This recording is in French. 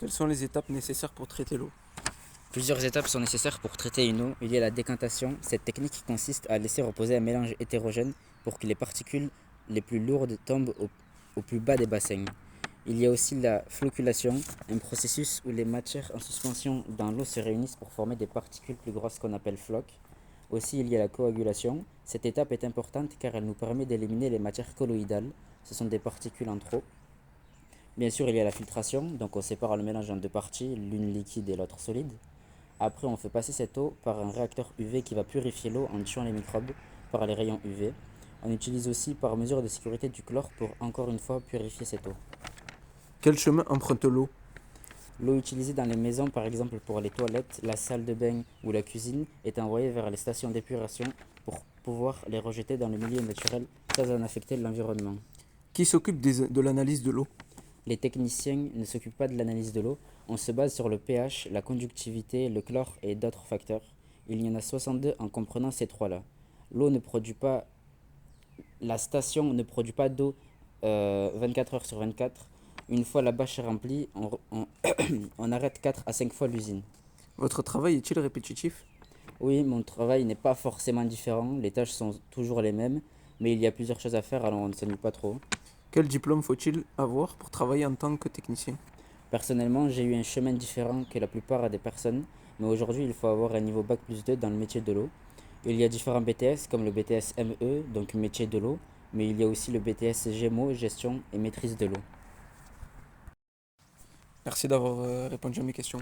Quelles sont les étapes nécessaires pour traiter l'eau? Plusieurs étapes sont nécessaires pour traiter une eau. Il y a la décantation. Cette technique consiste à laisser reposer un mélange hétérogène pour que les particules les plus lourdes tombent au plus bas des bassins. Il y a aussi la flocculation, un processus où les matières en suspension dans l'eau se réunissent pour former des particules plus grosses qu'on appelle flocs. Aussi, il y a la coagulation. Cette étape est importante car elle nous permet d'éliminer les matières colloïdales. Ce sont des particules en trop. Bien sûr, il y a la filtration, donc on sépare le mélange en deux parties, l'une liquide et l'autre solide. Après, on fait passer cette eau par un réacteur UV qui va purifier l'eau en tuant les microbes par les rayons UV. On utilise aussi par mesure de sécurité du chlore pour encore une fois purifier cette eau. Quel chemin emprunte l'eau? L'eau utilisée dans les maisons, par exemple pour les toilettes, la salle de bain ou la cuisine, est envoyée vers les stations d'épuration pour pouvoir les rejeter dans le milieu naturel sans en affecter l'environnement. Qui s'occupe de l'analyse de l'eau? Les techniciens ne s'occupent pas de l'analyse de l'eau. On se base sur le pH, la conductivité, le chlore et d'autres facteurs. Il y en a 62 en comprenant ces trois-là. L'eau ne produit pas, la station ne produit pas d'eau 24 heures sur 24. Une fois la bâche remplie, on arrête 4 à 5 fois l'usine. Votre travail est-il répétitif? Oui, mon travail n'est pas forcément différent. Les tâches sont toujours les mêmes, mais il y a plusieurs choses à faire, alors on ne s'ennuie pas trop. Quel diplôme faut-il avoir pour travailler en tant que technicien? Personnellement, j'ai eu un chemin différent que la plupart des personnes, mais aujourd'hui, il faut avoir un niveau bac+2 dans le métier de l'eau. Il y a différents BTS, comme le BTS ME, donc métier de l'eau, mais il y a aussi le BTS GEMO, gestion et maîtrise de l'eau. Merci d'avoir répondu à mes questions.